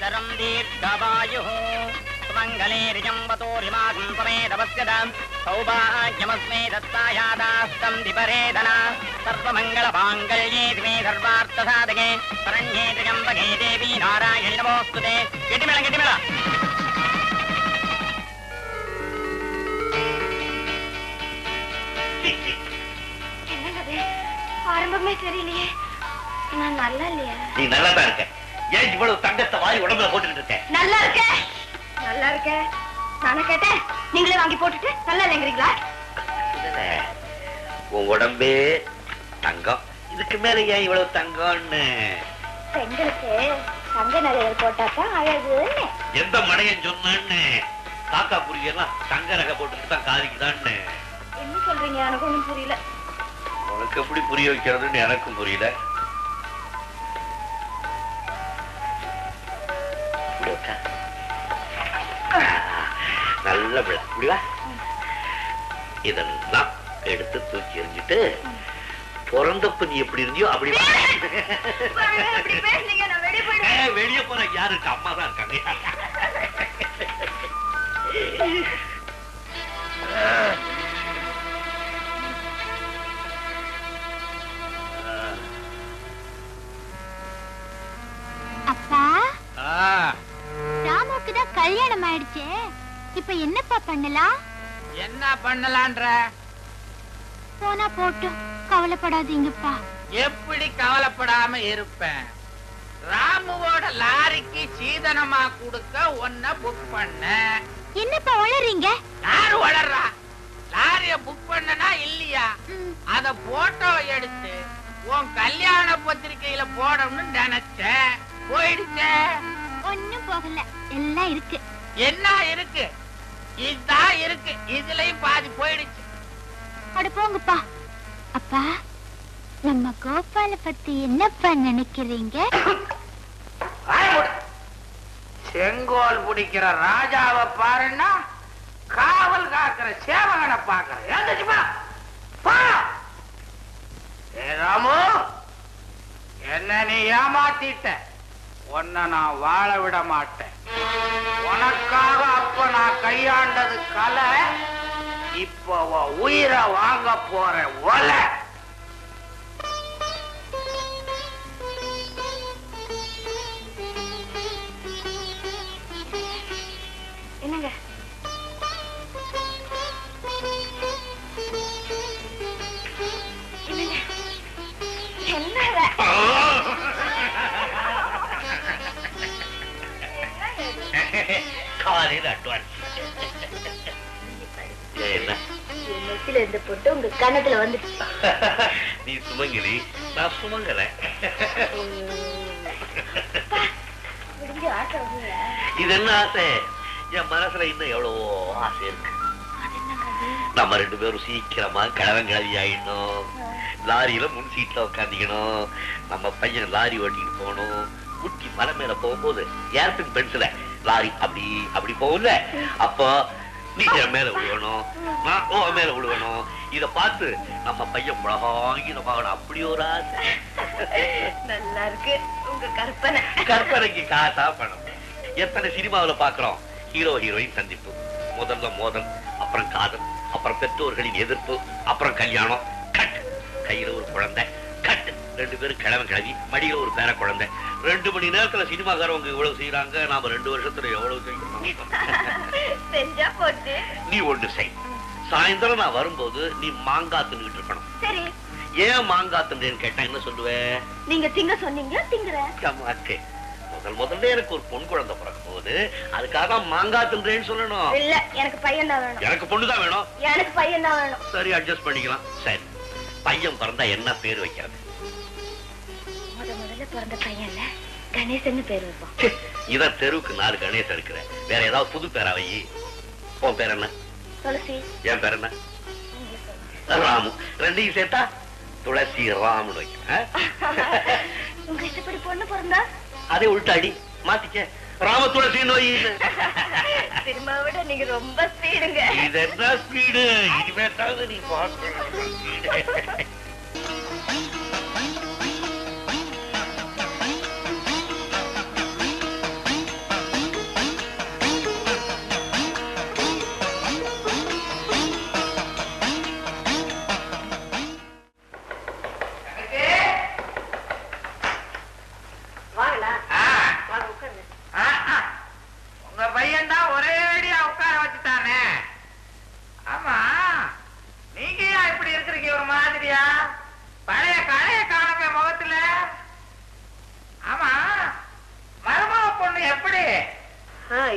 शरं दीर्घवायुः सुमङ्गलेर्यम्बतोरिमागं समेतपस्यतां सौभाग्यमस्मे दत्तायादास्तं दिपरेदना सर्वमङ्गलमाङ्गल्ये दिवे सर्वार्थसाधके शरण्ये त्र्यम्बके देवी नारायणि नमोऽस्तुते गटिमेळ गटिमेळ என்னங்க ஆரம்பமே தெரியலையே நான் நல்லா இல்லையா? நீ நல்லா தான் இருக்க. ஏன் இவ்வளவு தங்கத்தை வாரி உடம்புல போட்டுக்கிட்டு இருக்க? நல்லா இருக்க நல்லா இருக்க. நானே கேட்டேன், நீங்களே வாங்கி போட்டுட்டு நல்லா இல்லைங்கிறீங்களா? உன் உடம்பே தங்கம், இதுக்கு மேல ஏன் இவ்வளவு தங்கம்னு? பெண்களுக்கு தங்க நகைகள் போட்டாதான் அழகுன்னு எந்த மடையன் சொன்னான்னு? காக்கா புரியெல்லாம் தங்க நகை போட்டுட்டு தான் காதிக்குதான்னு. என்ன சொல்றீங்க? எனக்கு ஒண்ணும் புரியல. உனக்கு எப்படி புரிய வைக்கிறதுன்னு எனக்கும் புரியல. நல்ல பிள்ளை புரியுவா? இதெல்லாம் எடுத்து தூக்கி எறிஞ்சிட்டு பிறந்தப்ப நீ எப்படி இருந்தியோ அப்படி வெளியே போற யாரு இருக்கு? அம்மா தான் இருக்காங்க. அப்பா, ராமுக்கு தான் கல்யாணம் ஆயிடுச்சு. இப்ப என்னப்பா பண்ணலாம்? என்ன பண்ணலான்ற? போனா போட்டு, கவலைப்படாதீங்கப்பா. எப்படி கவலைப்படாம இருப்பேன்? ராமுவோட லாரிக்கு சீதனமா கொடுக்க ஒன்ன புக் பண்ண. என்னப்பா வளர்றீங்க? யாரு வளர்றா? லாரிய புக் பண்ணனா இல்லையா? அத போட்டோ எடுத்து உன் கல்யாண பத்திரிகையில போடணும்னு நினைச்சேன். போயிடுச்சே. ஒண்ணும் போகல, எல்லாம் இருக்கு. என்ன இருக்கு? இதுதான் இருக்கு. இதுலயும் பாதி போயிடுச்சு. அட போங்கப்பா. அப்பா, நம்ம கோபால பத்தி என்னப்பா நினைக்கிறீங்க? செங்கோல் பிடிக்கிற ராஜாவை பாருன்னா காவல் காக்கிற சேவகனை பாக்குற. ராமு, என்ன நீ ஏமாத்திட்ட. உன்னை நான் வாழ விட மாட்டேன். உனக்காக அப்ப நான் கையாண்டது கலை. இப்போ உயிரை வாங்க போற ஒலை. என்னங்க? என்னங்க? காலையில் அட்வான்ஸ். இந்த பொட்டு உங்க கண்ணத்துல வந்து. நீ சுமங்கலி, நான் சுமங்கல. இது என்ன ஆசை? என் மனசுல இன்னும் எவ்வளவோ ஆசை இருக்கு. நம்ம ரெண்டு பேரும் சீக்கிரமா கிழவன் கிழவி ஆயிடணும். லாரியில முன் சீட்ல உட்காந்துக்கணும். நம்ம பையன் லாரி ஓட்டிட்டு போகணும். குட்டி மலை மேல போகும்போது ஏர்பின் பென்சில லாரி அப்படி அப்படி போகும்ல, அப்போ நீ என் மேல விழுவணும், நான் உன் மேல விழுவணும். இத பார்த்து நம்ம பையன் முழகாங்கிடமாகணும். அப்படி ஒரு ஆசை. நல்லா இருக்கு உங்க கற்பனை. கற்பனைக்கு காசா பணம். எத்தனை சினிமாவில பாக்குறோம், ஹீரோ ஹீரோயின் சந்திப்பு, முதல்ல மோதல், அப்புறம் காதல், அப்புறம் பெற்றோர்களின் எதிர்ப்பு, அப்புறம் கல்யாணம், கட், கையில ஒரு குழந்தை, கட், ரெண்டு பேரும் கிழவன் கிழவி, மடியில ஒரு பேர குழந்தை. 2 மணி நேரத்துல சினிமாக்காரவங்க இவ்வளவு செய்யறாங்க, நாம 2 வருஷத்துல எவ்வளவு செஞ்சா போச்சு. நீ ஒண்ணு செய். சாயந்தரம் நான் வரும்போது நீ மாங்காய் தின்னுட்டு இருக்கணும். சரி. ஏன் மாங்காய் தின்றேன்னு கேட்டா என்ன சொல்லுவேன்? நீங்க திங்க சொன்னீங்க, திங்குறேன். முதல்ல எனக்கு ஒரு பொன் குழந்தை பிறக்கும் போது அதுக்காக மாங்காய் தின்றேன்னு சொல்லணும். இல்ல, எனக்கு பையன் தான் வேணும். எனக்கு பொண்ணுதான் வேணும். எனக்கு பையன் தான் வேணும். சரி, அட்ஜஸ்ட் பண்ணிக்கலாம். சரி, பையன் பிறந்தா என்ன பேர் வைக்கிறது? முதல்ல பிறந்த பையன்ல கணேசன் பேர் வைப்போம். இத தெருவுக்கு 4 கணேசன் இருக்கிற. வேற ஏதாவது புது பேரா வை. உன் பேர் என்ன? துளசி. என் பேர் என்ன? ராமு. ரெண்டையும் சேர்த்தா துளசி ராமுன்னு வைக்கிறேன். உங்க இஷ்டப்படி பொண்ணு பிறந்தா அதே உள்டாடி மாத்திக்க, ராம துளசி நோய். சினிமா விட நீங்க ரொம்ப ஸ்பீடுங்க. இது என்ன ஸ்பீடு? இனிமே தான் நீ பார்க்கணும்.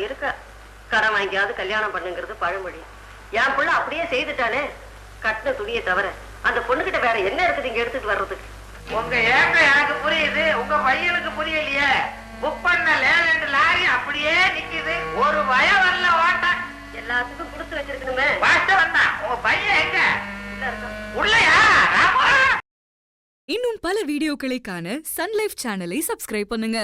இருக்க கரை வாங்கியாவது கல்யாணம் பண்ணுங்கிறது பழமொழி. என் புள்ள அப்படியே செய்துட்டானே. கட்டின துணியை தவிர அந்த பொண்ணுகிட்ட வேற என்ன இருக்குது இங்க எடுத்துட்டு வர்றதுக்கு? உங்க ஏக்கம் எனக்கு புரியுது, உங்க பையனுக்கு புரியலையே. புக் பண்ண லேண்ட் லாரி அப்படியே நிக்குது, ஒரு பயம் வரல ஓட்ட. எல்லாத்துக்கும் கொடுத்து வச்சிருக்கணுமே. வாஸ்தவம் தான். உங்க பையன் எங்க? இல்ல இருக்கா? உள்ளயா? ராமா. இன்னும் பல வீடியோக்களை காண சன் லைஃப் சேனலை சப்ஸ்கிரைப் பண்ணுங்க.